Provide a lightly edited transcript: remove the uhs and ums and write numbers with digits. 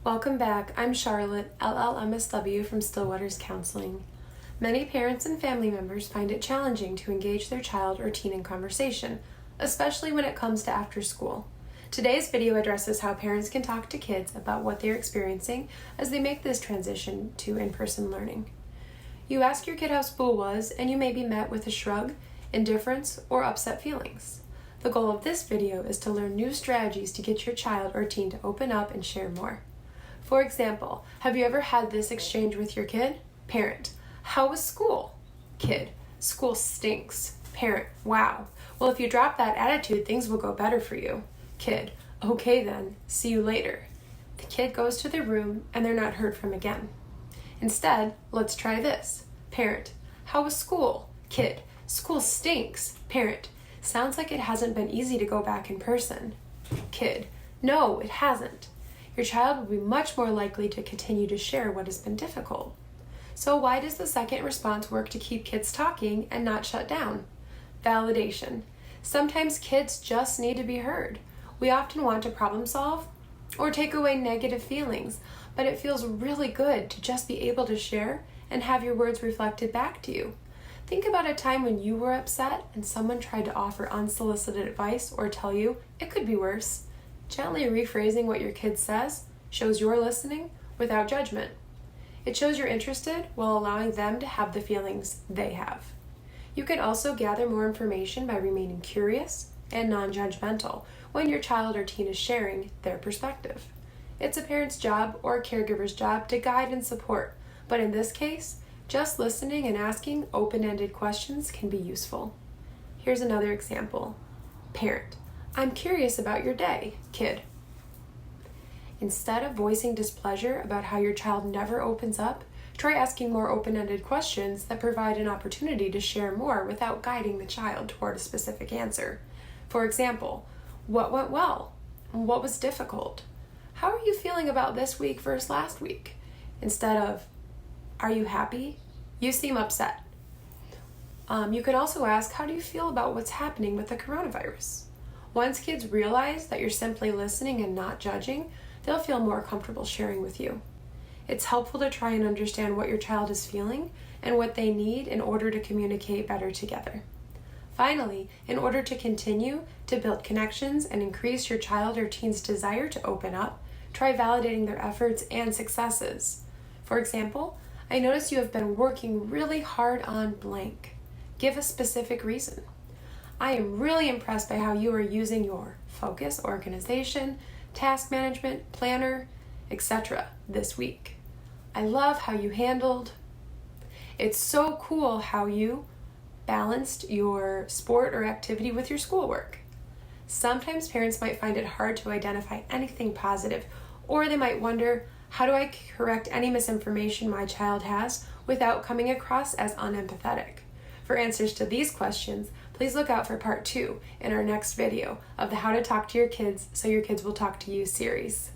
Welcome back. I'm Charlotte, LLMSW from Stillwater's Counseling. Many parents and family members find it challenging to engage their child or teen in conversation, especially when it comes to after school. Today's video addresses how parents can talk to kids about what they're experiencing as they make this transition to in-person learning. You ask your kid how school was, and you may be met with a shrug, indifference, or upset feelings. The goal of this video is to learn new strategies to get your child or teen to open up and share more. For example, have you ever had this exchange with your kid? Parent: how was school? Kid: school stinks. Parent: wow. Well, if you drop that attitude, things will go better for you. Kid: okay then, see you later. The kid goes to their room and they're not heard from again. Instead, let's try this. Parent: how was school? Kid: school stinks. Parent: sounds like it hasn't been easy to go back in person. Kid: no, it hasn't. Your child will be much more likely to continue to share what has been difficult. So why does the second response work to keep kids talking and not shut down? Validation. Sometimes kids just need to be heard. We often want to problem solve or take away negative feelings, but it feels really good to just be able to share and have your words reflected back to you. Think about a time when you were upset and someone tried to offer unsolicited advice or tell you it could be worse. Gently rephrasing what your kid says shows you're listening without judgment. It shows you're interested while allowing them to have the feelings they have. You can also gather more information by remaining curious and non-judgmental when your child or teen is sharing their perspective. It's a parent's job or a caregiver's job to guide and support, but in this case, just listening and asking open-ended questions can be useful. Here's another example. Parent: I'm curious about your day. Kid: instead of voicing displeasure about how your child never opens up, try asking more open-ended questions that provide an opportunity to share more without guiding the child toward a specific answer. For example, what went well? What was difficult? How are you feeling about this week versus last week? Instead of, are you happy? You seem upset. You could also ask, how do you feel about what's happening with the coronavirus? Once kids realize that you're simply listening and not judging, they'll feel more comfortable sharing with you. It's helpful to try and understand what your child is feeling and what they need in order to communicate better together. Finally, in order to continue to build connections and increase your child or teen's desire to open up, try validating their efforts and successes. For example, I notice you have been working really hard on blank. Give a specific reason. I am really impressed by how you are using your focus, organization, task management, planner, etc. this week. I love how you handled. It's so cool how you balanced your sport or activity with your schoolwork. Sometimes parents might find it hard to identify anything positive, or they might wonder, how do I correct any misinformation my child has without coming across as unempathetic? For answers to these questions, please look out for part 2 in our next video of the How to Talk to Your Kids So Your Kids Will Talk to You series.